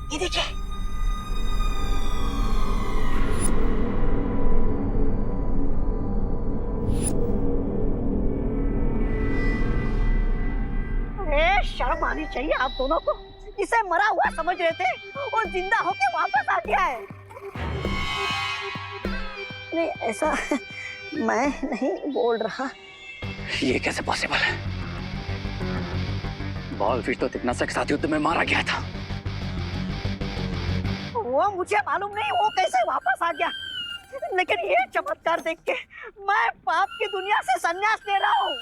ये देखिए, अरे शर्म आनी चाहिए आप दोनों को। इसे मरा हुआ समझ रहे थे और जिंदा होके वापस आ गया है। नहीं ऐसा मैं नहीं बोल रहा। ये कैसे पॉसिबल है? बॉलफिश तो तिग्नासा के साथ युद्ध में मारा गया था। वो मुझे मालूम नहीं वो कैसे वापस आ गया, लेकिन ये चमत्कार देख के मैं पाप की दुनिया से संन्यास ले रहा हूँ।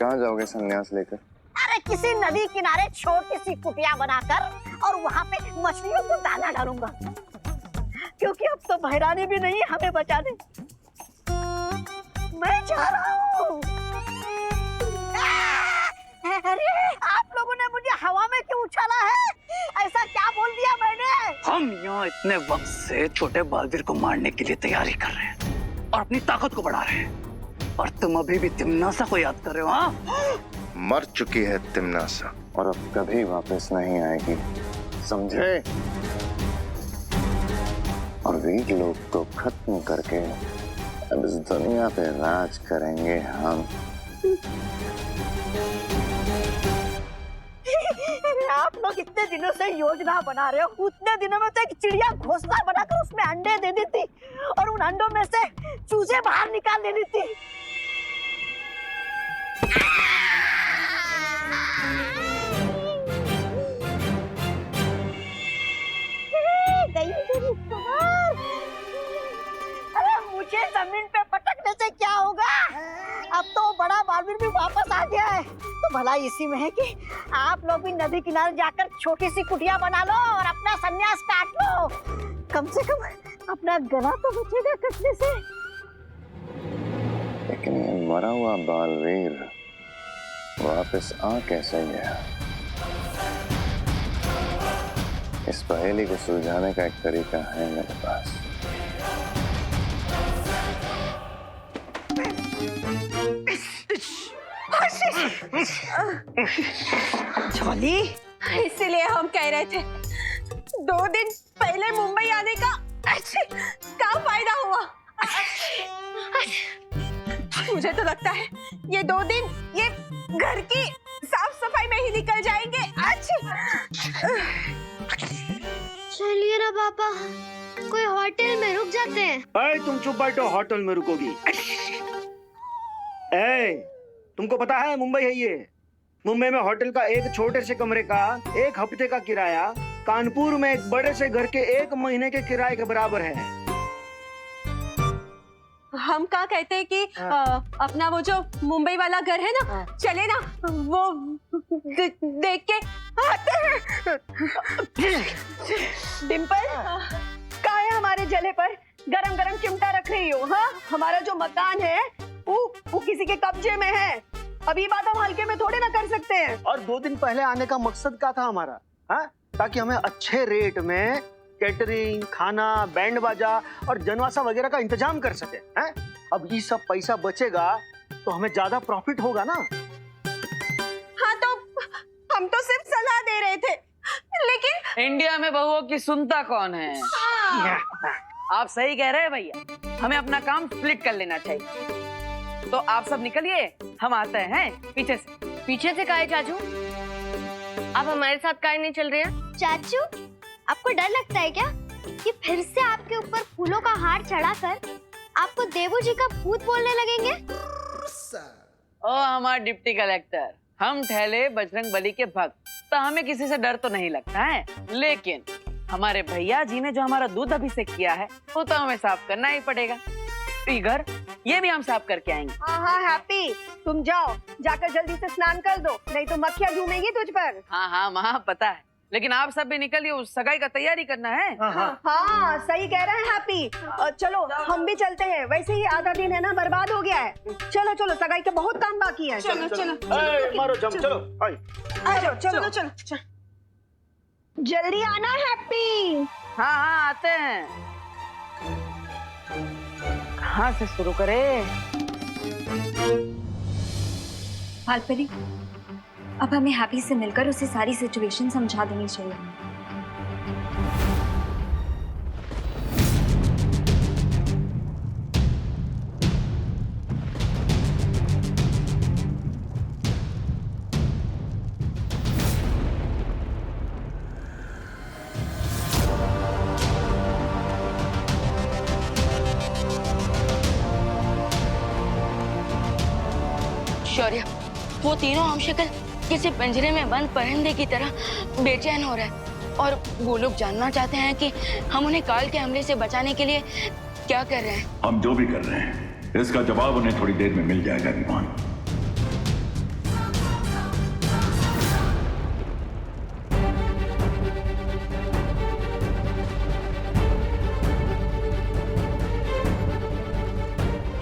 कहाँ जाओगे संन्यास लेकर? अरे किसी नदी किनारे छोटी सी कुटिया बनाकर और वहाँ पे मछलियों को दाना डालूंगा, क्योंकि अब तो भैरानी भी नहीं हमें बचाने। मैं जा रहा हूँ। अरे आप लोगों ने मुझे हवा में क्यों उछाला है? ऐसा क्या बोल दिया मैंने? हम यहाँ इतने वक्त से छोटे बालवीर को मारने के लिए तैयारी कर रहे हैं और अपनी ताकत को बढ़ा रहे हैं, और तुम अभी भी तिम्नासा को याद कर रहे हो? हाँ, मर चुकी है तिम्नासा और अब कभी वापस नहीं आएगी, समझे? और वीर लोग को खत्म करके अब इस दुनिया पे राज करेंगे हम। आप लोग इतने दिनों से योजना बना रहे हो, उतने दिनों में तो एक चिड़िया घोंसला बनाकर उसमें अंडे दे देती और उन अंडों में से चूजे बाहर निकाल देती थी। अरे मुझे जमीन पे पटकने से क्या होगा? अब तो बड़ा बालवीर भी वापस आ गया है, तो भला इसी में है कि आप लोग भी नदी किनारे जाकर छोटी सी कुटिया बना लो और अपना संन्यास काट लो। कम से कम अपना गला तो बचेगा कटने से। लेकिन ये मरा हुआ बालवीर वापस आ कैसे गया? इस पहेली को सुलझाने का एक तरीका है मेरे पास। झोली, इसीलिए हम कह रहे थे 2 दिन पहले मुंबई आने का क्या फायदा हुआ? मुझे तो लगता है ये 2 दिन ये घर की साफ सफाई में ही निकल जाएंगे। चलिए ना पापा, कोई होटल में रुक जाते हैं। अरे तुम चुप बैठो, होटल में रुकोगी? तुमको पता है मुंबई है ये। मुंबई में होटल का एक छोटे से कमरे का 1 हफ्ते का किराया कानपुर में एक बड़े से घर के 1 महीने के किराए के बराबर है। हम क्या कहते हैं कि अपना वो जो मुंबई वाला घर है ना, चले ना वो देख के आते हैं। डिम्पल, क्या है हमारे जले पर गरम गरम चिमटा रख रही हो? हाँ, हमारा जो मकान है वो किसी के कब्जे में है। अभी बात हम हल्के में थोड़ी ना कर सकते हैं। और 2 दिन पहले आने का मकसद क्या था हमारा? हाँ, ताकि हमें अच्छे रेट में कैटरिंग, खाना, बैंड बाजा और जनवासा वगैरह का इंतजाम कर सके। हैं? अब ये सब पैसा बचेगा तो हमें ज्यादा प्रॉफिट होगा ना। हाँ, तो हम तो सिर्फ सलाह दे रहे थे, लेकिन इंडिया में बहुओं की सुनता कौन है? आप सही कह रहे हैं भैया, हमें अपना काम स्प्लिट कर लेना चाहिए। तो आप सब निकलिए, हम आते हैं पीछे से। पीछे से काहे चाचू? आप हमारे साथ काहे नहीं चल रहे हैं? चाचू, आपको डर लगता है क्या कि फिर से आपके ऊपर फूलों का हार चढ़ाकर आपको देवू जी का भूत बोलने लगेंगे? ओ हमारे डिप्टी कलेक्टर, हम ठहले बजरंग बली के भक्त, तो हमें किसी से डर तो नहीं लगता है, लेकिन हमारे भैया जी ने जो हमारा दूध अभिषेक किया है वो तो हमें साफ करना ही पड़ेगा। तो घर ये भी हम साफ करके आएंगे। हाँ हैप्पी, तुम जाओ, जाकर जल्दी से स्नान कर दो, नहीं तो मक्खियाँ झूमेंगी तुझ पर। हाँ माँ पता है, लेकिन आप सब भी निकलिए, उस सगाई का तैयारी करना है। हाँ सही कह रहे हैं हैप्पी। चलो हम भी चलते हैं, वैसे ही आधा दिन है ना बर्बाद हो गया है। चलो चलो, सगाई का बहुत काम बाकी है। चलो चलो मारो जम, चलो चलो चलो, जल्दी आना हैप्पी। हाँ आते हैं। कहाँ से शुरू करें? भालपरी, अब हमें हैप्पी से मिलकर उसे सारी सिचुएशन समझा देनी चाहिए। शौर्य, वो तीनों हम शक्ल किसी पिंजरे में बंद परिंदे की तरह बेचैन हो रहा है और वो लोग जानना चाहते हैं कि हम उन्हें काल के हमले से बचाने के लिए क्या कर रहे हैं। हम जो भी कर रहे हैं इसका जवाब उन्हें थोड़ी देर में मिल जाएगा विमान।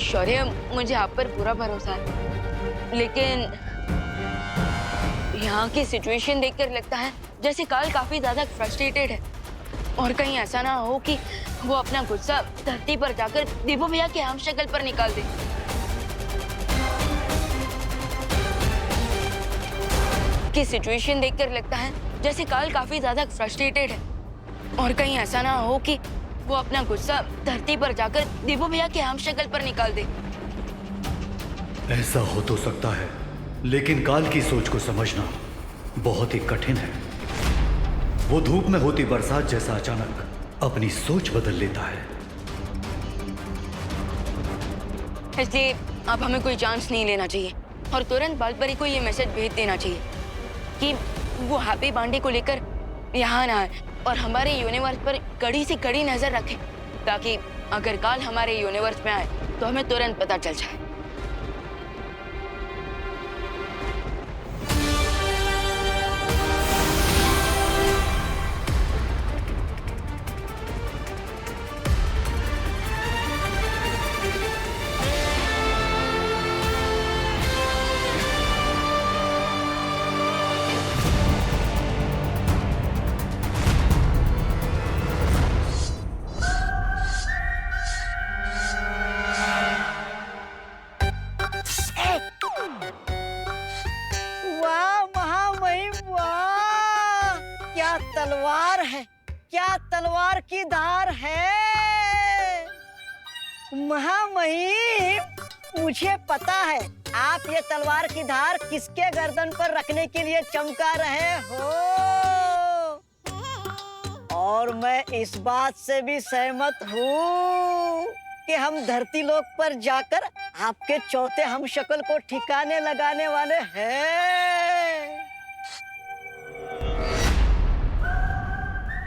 शौर्य, मुझे आप पर पूरा भरोसा है, लेकिन यहाँ की सिचुएशन देखकर लगता है जैसे काल काफी ज्यादा फ्रस्ट्रेटेड है और कहीं ऐसा ना हो कि वो अपना गुस्सा धरती पर जाकर दीपू भैया के हम शक्ल पर निकाल दे। की सिचुएशन देखकर लगता है जैसे काल काफी ज्यादा फ्रस्ट्रेटेड है और कहीं ऐसा ना हो कि वो अपना गुस्सा धरती पर जाकर दीपू भैया के हम शक्ल पर निकाल दे। ऐसा हो तो सकता है, लेकिन काल की सोच को समझना बहुत ही कठिन है। वो धूप में होती बरसात जैसा अचानक अपनी सोच बदल लेता है। इसलिए अब हमें कोई चांस नहीं लेना चाहिए और तुरंत बालपरी को ये मैसेज भेज देना चाहिए कि वो हैप्पी बांडी को लेकर यहाँ ना आए और हमारे यूनिवर्स पर कड़ी से कड़ी नजर रखे, ताकि अगर काल हमारे यूनिवर्स में आए तो हमें तुरंत पता चल जाए। तलवार है, क्या तलवार की धार है। महामहिम, मुझे पता है आप ये तलवार की धार किसके गर्दन पर रखने के लिए चमका रहे हो, और मैं इस बात से भी सहमत हूँ कि हम धरती लोक पर जाकर आपके चौथे हमशक्ल को ठिकाने लगाने वाले हैं।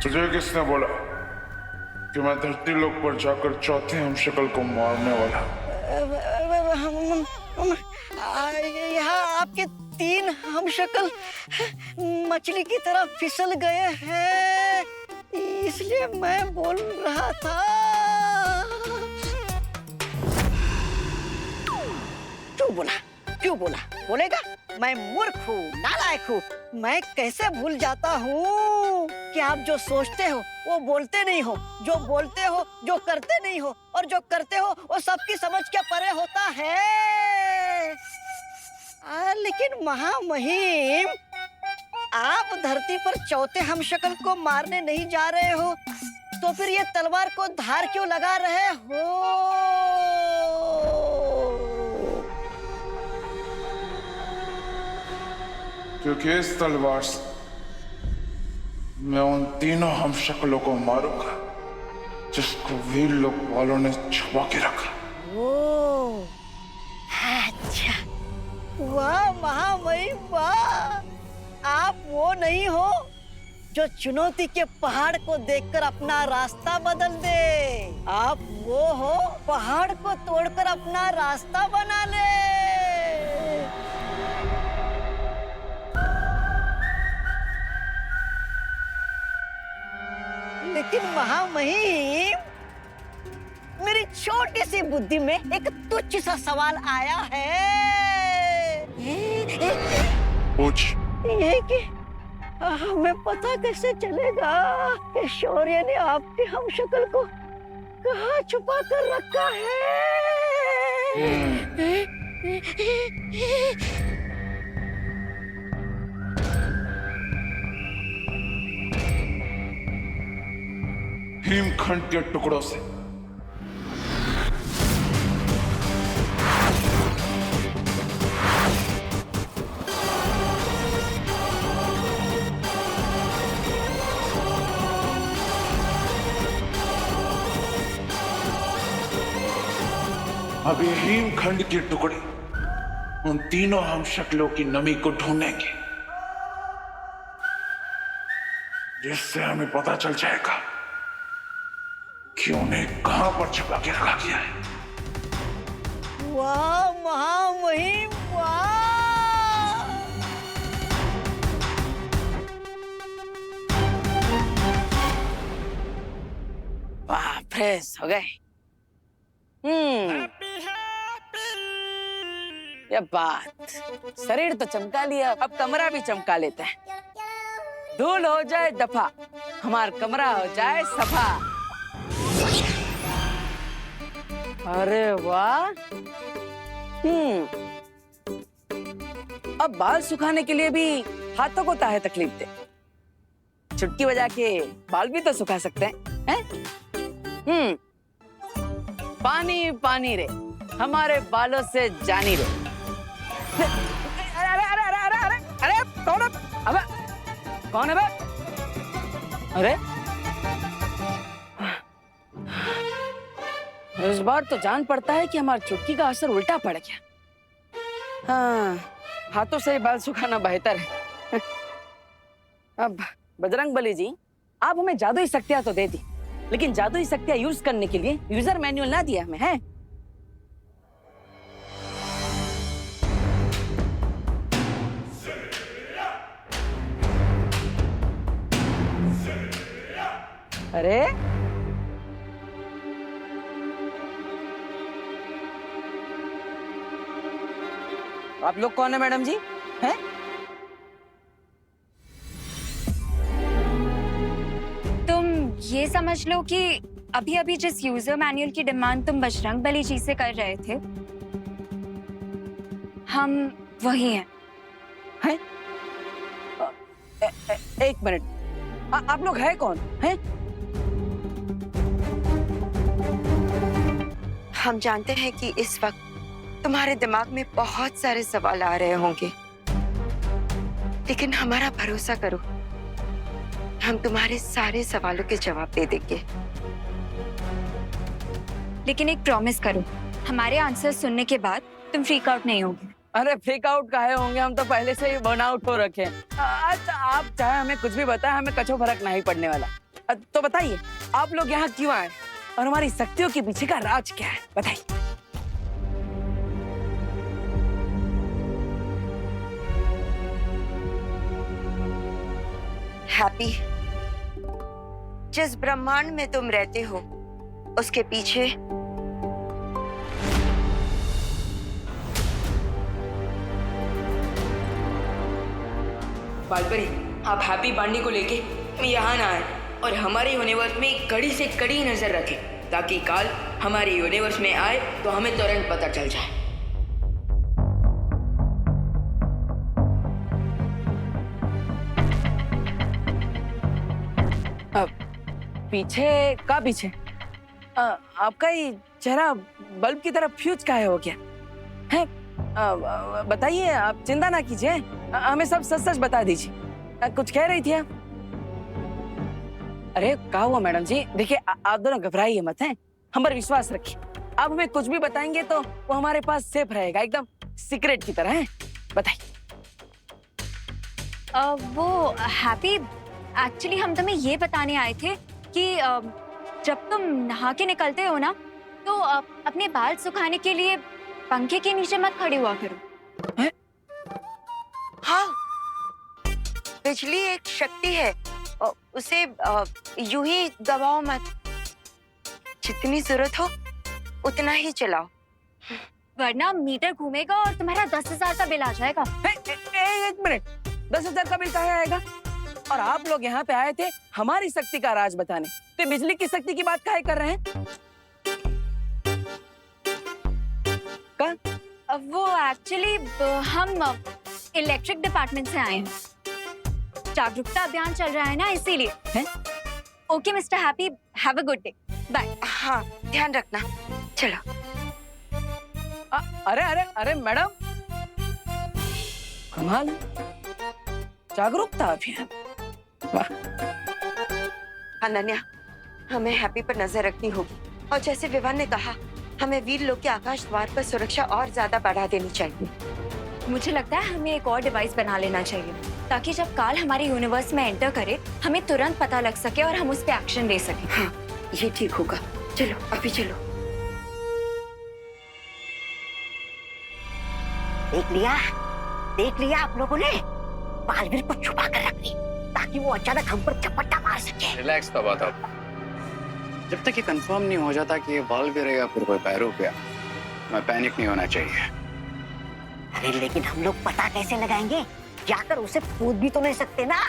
तुझे किसने बोला कि मैं धरती लोक पर जाकर चौथे हमशक्ल को मारने वाला? यहाँ आपके 3 हमशक्ल मछली की तरह फिसल गए हैं, इसलिए मैं बोल रहा था। क्यों बोला? बोलेगा? मैं मूर्ख हूँ, नालायक हूँ। मैं कैसे भूल जाता हूँ कि आप जो सोचते हो वो बोलते नहीं हो, जो बोलते हो जो करते नहीं हो, और जो करते हो वो सबकी समझ के परे होता है। लेकिन महामहिम, आप धरती पर चौथे हमशक्ल को मारने नहीं जा रहे हो, तो फिर ये तलवार को धार क्यों लगा रहे हो? क्योंकि इस तलवार से मैं उन तीनों हमशक्लों को मारूंगा जिसको वीर लोक वालों ने छुपा के रखा। ओह, अच्छा, वाह महामहिम वाह। आप वो नहीं हो जो चुनौती के पहाड़ को देखकर अपना रास्ता बदल दे। आप वो हो पहाड़ को तोड़कर अपना रास्ता बना ले। लेकिन महामहिम, मेरी छोटी सी बुद्धि में एक तुच्छ सा सवाल आया है। पूछ। ये कि हमें पता कैसे चलेगा कि शौर्य ने आपके हमशक्ल को कहाँ छुपा कर रखा है? हिमखंड के टुकड़ों से। अब ये हिमखंड के टुकड़े उन तीनों हम शक्लों की नमी को ढूंढेंगे, जिससे हमें पता चल जाएगा कि उन्हें कहां पर छुपा के रखा गया है। वाह महामहिम, वाह! वाह, फ्रेश हो गए। ये बात, शरीर तो चमका लिया, अब कमरा भी चमका लेते हैं। धूल हो जाए दफा, हमार कमरा हो जाए सफा। अरे वाह। अब बाल सुखाने के लिए भी हाथों को काहे तकलीफ दे, चुटकी बजा के बाल भी तो सुखा सकते हैं? पानी पानी रे, हमारे बालों से जानी रे। अरे अरे अरे अरे अरे अरे कौन है? अबे कौन है बे? अरे इस बार तो जान पड़ता है कि हमारी चुटकी का असर उल्टा पड़ गया। हाँ, हाथों से ही बाल सुखाना बेहतर है। अब बजरंगबली जी, आप हमें जादुई शक्तियां तो दे दी, लेकिन जादुई शक्तियां यूज करने के लिए यूजर मैनुअल ना दिया हमें, है? अरे आप लोग कौन है मैडम जी? हैं? तुम ये समझ लो कि अभी अभी जिस यूजर मैनुअल की डिमांड तुम बजरंगबली जी से कर रहे थे, हम वही हैं। हैं? एक मिनट, आप लोग हैं कौन? हैं? हम जानते हैं कि इस वक्त तुम्हारे दिमाग में बहुत सारे सवाल आ रहे होंगे, लेकिन हमारा भरोसा करो, हम तुम्हारे सारे सवालों के जवाब दे देंगे। लेकिन एक प्रॉमिस करो, हमारे आंसर सुनने के बाद तुम फ्रीक आउट नहीं होगे। अरे फ्रीक आउट काहे होंगे, हम तो पहले से ही बर्न आउट हो रखे हैं। अच्छा, आप चाहे हमें कुछ भी बताएं, हमें कछो फर्क नहीं पड़ने वाला। तो बताइए, आप लोग यहाँ क्यों आए और हमारी शक्तियों के पीछे का राज क्या है, बताइए। हैप्पी, जिस ब्रह्मांड में तुम रहते हो उसके पीछे बालपरी, आप हैप्पी बांडी को लेके यहाँ ना आए और हमारे यूनिवर्स में कड़ी से कड़ी नजर रखें, ताकि काल हमारे यूनिवर्स में आए तो हमें तुरंत पता चल जाए। पीछे का पीछे? आपका ही चेहरा बल्ब की तरह फ्यूज काहे हो गया है? बताइए, आप चिंता ना कीजिए, हमें सब सच सच बता दीजिए। कुछ कह रही थी आप? अरे क्या हुआ मैडम जी? देखिए, आप दोनों घबराइए मत, हैं? हम पर विश्वास रखिए। आप हमें कुछ भी बताएंगे तो वो हमारे पास सेफ रहेगा, एकदम सीक्रेट की तरह, है? बताइए। वो हैप्पी, एक्चुअली हम तुम्हें ये बताने आए थे कि जब तुम नहा के निकलते हो ना, तो अपने बाल सुखाने के लिए पंखे के नीचे मत खड़े हुआ करो। है? हाँ, बिजली एक शक्ति है, उसे यूं ही दबाओ मत, जितनी जरूरत हो उतना ही चलाओ, वरना मीटर घूमेगा और तुम्हारा 10,000 का बिल आ जाएगा। एक मिनट, 10,000 का बिल कहाँ आएगा? और आप लोग यहाँ पे आए थे हमारी शक्ति का राज बताने, तो बिजली की शक्ति की बात काहे कर रहे हैं? वो एक्चुअली हम इलेक्ट्रिक डिपार्टमेंट से आए हैं, जागरूकता अभियान चल रहा है ना, इसीलिए। Okay mister Happy, have a good day, bye. हाँ, ध्यान रखना। चलो। अरे अरे अरे मैडम, कमाल, जागरूकता अभियान, वाह। अनन्या, हमें हैप्पी पर नजर रखनी होगी और जैसे विवान ने कहा, हमें वीर लोग के आकाश द्वार पर सुरक्षा और ज्यादा बढ़ा देनी चाहिए। मुझे लगता है हमें एक और डिवाइस बना लेना चाहिए ताकि जब काल हमारे यूनिवर्स में एंटर करे हमें तुरंत पता लग सके और हम उस पर एक्शन ले सकें। हाँ, ये ठीक होगा। चलो, अभी चलो। देख लिया आप लोगों ने? बालवीर को छुपा कर रख दी ताकि वो अचानक हम पर झपट्टा मार सके। रिलैक्स तो बात आप। जब तक ये कंफर्म नहीं हो जाता कि ये बालवीर है या फिर कोई पैरोपिया, मैं पैनिक नहीं होना चाहिए। अरे लेकिन हम लोग पता कैसे लगाएंगे? जाकर उसे पूछ भी तो नहीं सकते ना।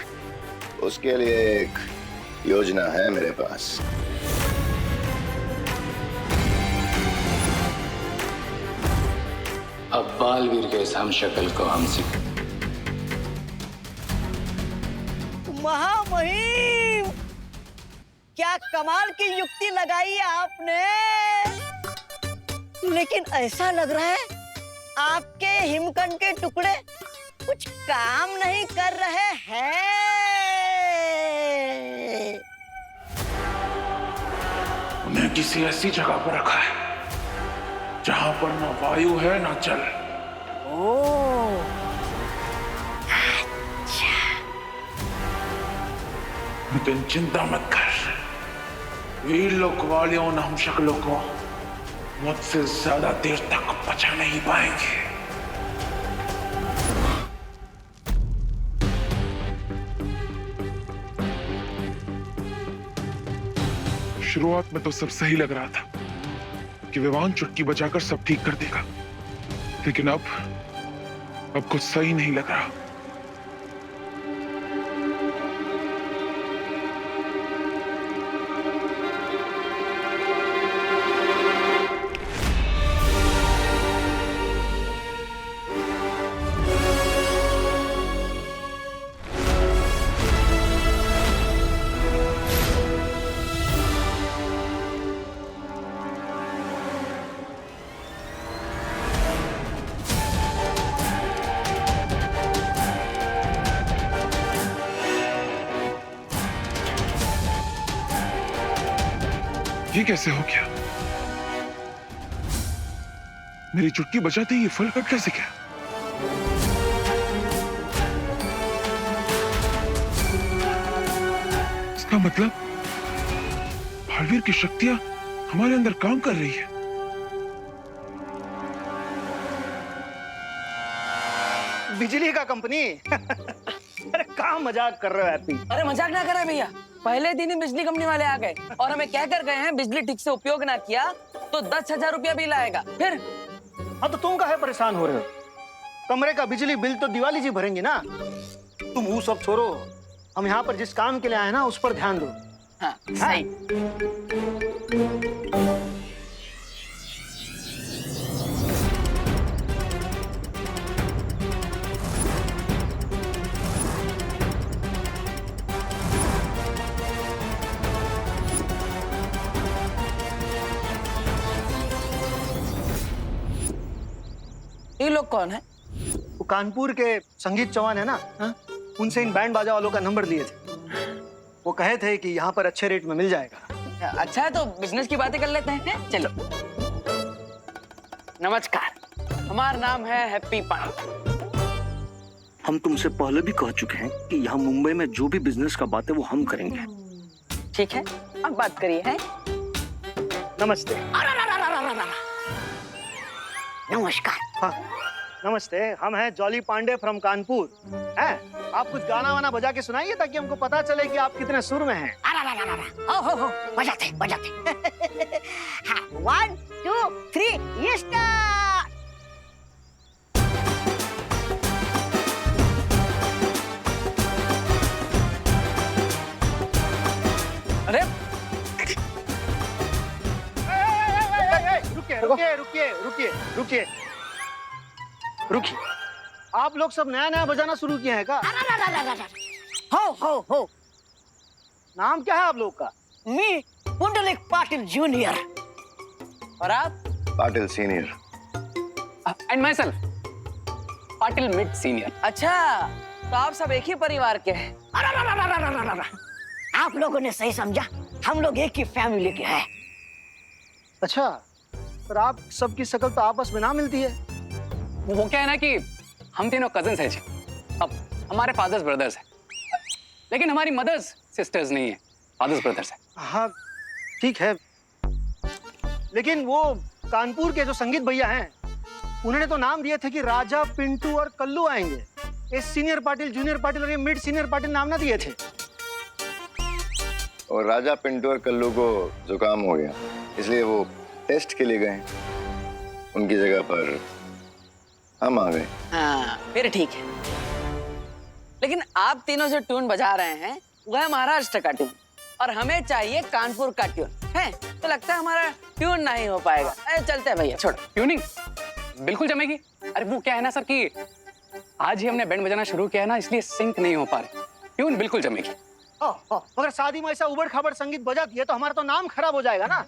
उसके लिए एक योजना है मेरे पास। अब बालवीर के इस हम शक्ल को हम सीख। महामहिम, क्या कमाल की युक्ति लगाई है आपने। लेकिन ऐसा लग रहा है आपके हिमकंड के टुकड़े कुछ काम नहीं कर रहे हैं। उन्हें किसी ऐसी जगह पर रखा है जहां पर ना वायु है ना जल। ओह, लेकिन चिंता मत कर, वीर लोक वालियों हम शक्लों को मुझसे ज्यादा देर तक बचा नहीं पाएंगे। शुरुआत में तो सब सही लग रहा था कि विवान चुटकी बजाकर सब ठीक कर देगा, लेकिन अब कुछ सही नहीं लग रहा। ये कैसे हो गया? मेरी चुटकी बजाते ही ये फल कट कैसे गया? इसका मतलब बालवीर की शक्तियां हमारे अंदर काम कर रही है। बिजली का कंपनी। अरे कहाँ मजाक कर रहे हो हैप्पी? अरे मजाक ना करे भैया, पहले दिन ही बिजली कंपनी वाले आ गए और हमें कह कर गए हैं बिजली ठीक से उपयोग ना किया तो 10,000 रुपया बिल आएगा। फिर हाँ तो तुम काहे परेशान हो रहे हो? कमरे का बिजली बिल तो दिवाली जी भरेंगी ना। तुम वो सब छोड़ो, हम यहाँ पर जिस काम के लिए आए ना उस पर ध्यान दो। हाँ, सही। ये लोग कौन है? वो कानपुर के संगीत चौहान है ना, उनसे इन बैंड बाजा वालों का नंबर लिए थे। वो कहे थे कि यहाँ पर अच्छे रेट में मिल जाएगा। अच्छा है तो बिजनेस की बातें कर लेते हैं। चलो। नमस्कार, हमारा नाम है हैप्पी पांडे। हम तुमसे पहले भी कह चुके हैं कि यहाँ मुंबई में जो भी बिजनेस का बात है वो हम करेंगे। ठीक है, अब बात करिए। है नमस्ते। नमस्कार। हाँ, नमस्ते। हम हैं जॉली पांडे फ्रॉम कानपुर। हैं? आप कुछ गाना वाना बजा के सुनाइए ताकि हमको पता चले कि आप कितने सुर में हैं। हो बजाते हाँ, 1 2 3 स्टार्ट। अरे रुकिए। आप लोग सब नया नया बजाना शुरू किए हैं क्या? हो नाम क्या है आप लोग का? मी पुंडलिक पाटिल जूनियर। और आप? Patil senior. And my self Patil mid senior. अच्छा, तो आप सब एक ही परिवार के हैं। आप लोगों ने सही समझा, हम लोग एक ही फैमिली के हैं। अच्छा, पर आप सबकी शक्ल तो आपस में ना मिलती है। वो क्या है ना कि हम तीनों कजिन्स हैं जी। अब हमारे फादर्स ब्रदर्स हैं, लेकिन हमारी मदर्स सिस्टर्स नहीं है, फादर्स ब्रदर्स हैं। हाँ ठीक है, लेकिन वो कानपुर के जो संगीत भैया हैं उन्होंने तो नाम दिए थे कि राजा, पिंटू और कल्लू आएंगे। ये सीनियर पाटिल, जूनियर पाटिल और ये मिड सीनियर पाटिल नाम ना दिए थे। और राजा, पिंटू और कल्लू को जुकाम हो गया, इसलिए वो टेस्ट के लिए गए। उनकी जगह पर हम आ गए। हाँ, फिर ठीक है। लेकिन आप तीनों जो ट्यून बजा रहे हैं वो है महाराष्ट्र का ट्यून, और हमें चाहिए कानपुर का ट्यून है। तो लगता है हमारा ट्यून नहीं हो पाएगा। चलते हैं भैया, छोड़ो। ट्यूनिंग बिल्कुल जमेगी। अरे वो क्या है ना सर कि आज ही हमने बैंड बजाना शुरू किया है ना, इसलिए सिंक नहीं हो पा रहे। ट्यून बिल्कुल जमेगी। अगर शादी में ऐसा उबड़ खाबड़ संगीत बजा दिए तो हमारा तो नाम खराब हो जाएगा ना।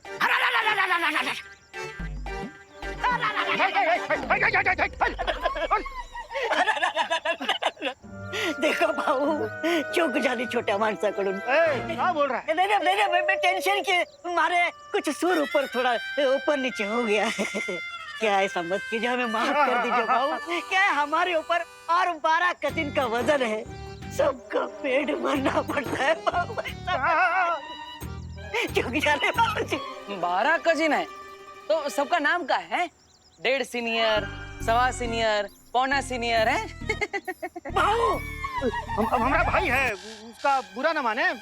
देखो भाऊ, चूक झाली छोट्या माणसाकडून। क्या बोल रहा है? नहीं, मैं टेंशन के मारे कुछ सुर ऊपर थोड़ा ऊपर नीचे हो गया। क्या ऐसा मत कीजिए, हमें माफ कर दीजिए भाऊ। क्या है, हमारे ऊपर और 12 कजिन का वजन है, सबका पेट भरना पड़ता है भाऊ। चूक झाले भाऊ जी। 12 कजिन है तो सबका नाम क्या है? 1.5 सीनियर, 1.25 सीनियर, 1.25 सीनियर है। भाऊ, हमारा भाई है, उसका बुरा न माने,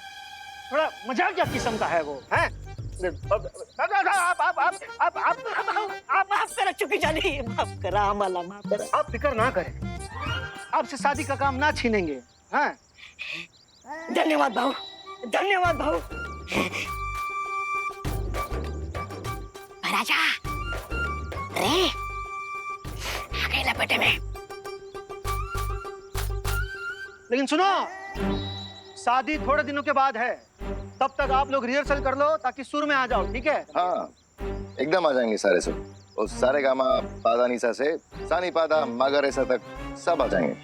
थोड़ा मजाकिया किस्म का है वो, हैं? आप माफ करा चुकी जानी, माफ करा हमारा, माफ करा। आप फिक्र ना करें, आपसे शादी का काम ना छीनेंगे। हाँ, धन्यवाद भाऊ, धन्यवाद भाऊ। राजा रे आ गई लपेटे में। लेकिन सुनो, शादी थोड़े दिनों के बाद है, तब तक आप लोग रिहर्सल कर लो ताकि सुर में आ जाओ, ठीक है? हाँ, एकदम आ जाएंगे सारे सब। और सारे गामा पादा निसा से सानी पादा मागा रेसा तक सब आ जाएंगे।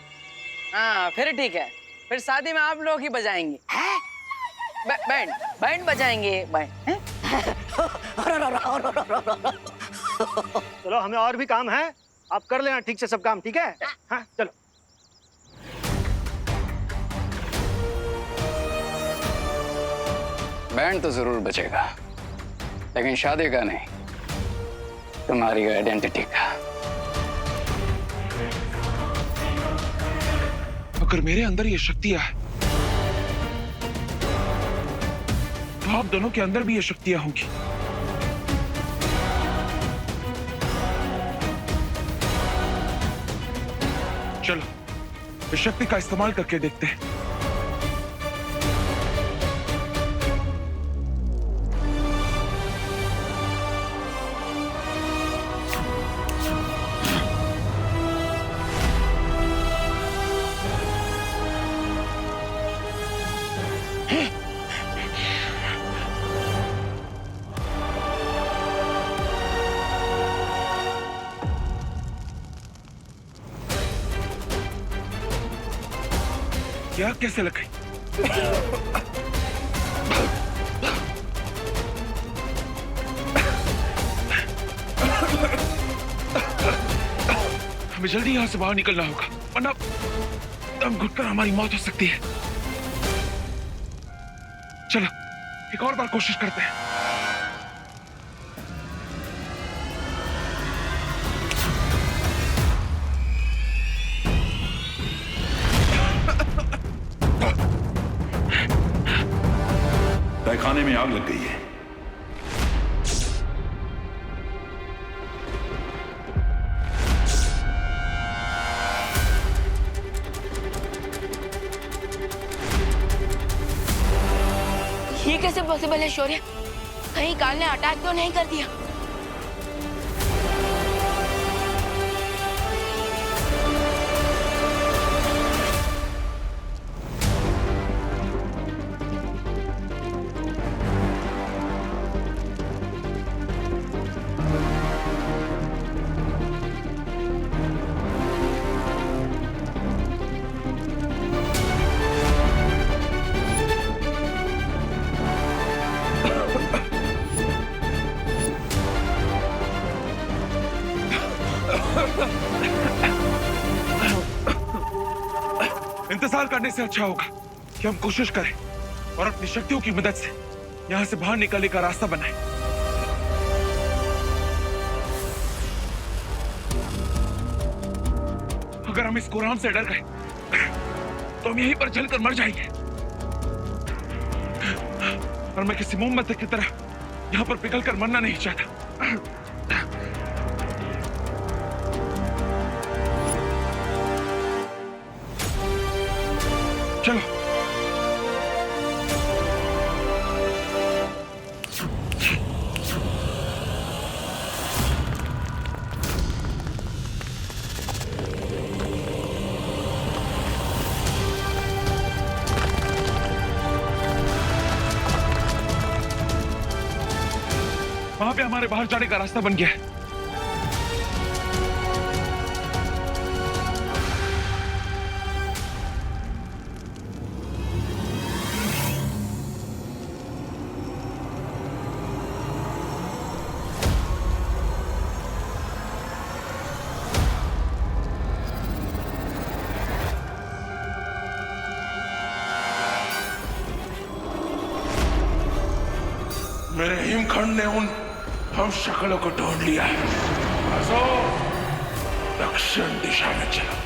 हाँ, फिर ठीक है। फिर शादी में आप लोग ही बजाएंगे। बैंड बजाएंगे, बैंड। चलो, हमें और भी काम है, आप कर लेना ठीक से सब काम, ठीक है? हाँ, चलो। बैंड तो जरूर बचेगा, लेकिन शादी का नहीं, तुम्हारी आइडेंटिटी का। अगर मेरे अंदर ये शक्तियां है तो आप दोनों के अंदर भी ये शक्तियां होंगी। चलो, इस शक्ति का इस्तेमाल करके देखते हैं। क्या कैसे लग गई? हमें जल्दी यहाँ से बाहर निकलना होगा, वरना दम घुटकर हमारी मौत हो सकती है। चलो, एक और बार कोशिश करते हैं। तहखाने में आग लग गई है। ये कैसे पॉसिबल है शौर्य? कहीं काल ने अटैक तो नहीं कर दिया? करने से अच्छा होगा कि हम कोशिश करें और अपनी शक्तियों की मदद से यहाँ से बाहर निकलने का रास्ता बनाएं। अगर हम इस कुरान से डर गए तो हम यहीं पर जलकर मर जाएंगे। और मैं किसी मोमबत्ती की तरह यहाँ पर पिघलकर मरना नहीं चाहता। चलो। वहां पे हमारे बाहर जाने का रास्ता बन गया है। मेरे हिमखंड ने उन हम शक्लों को ढूंढ लिया है। दक्षिण दिशा में चलो।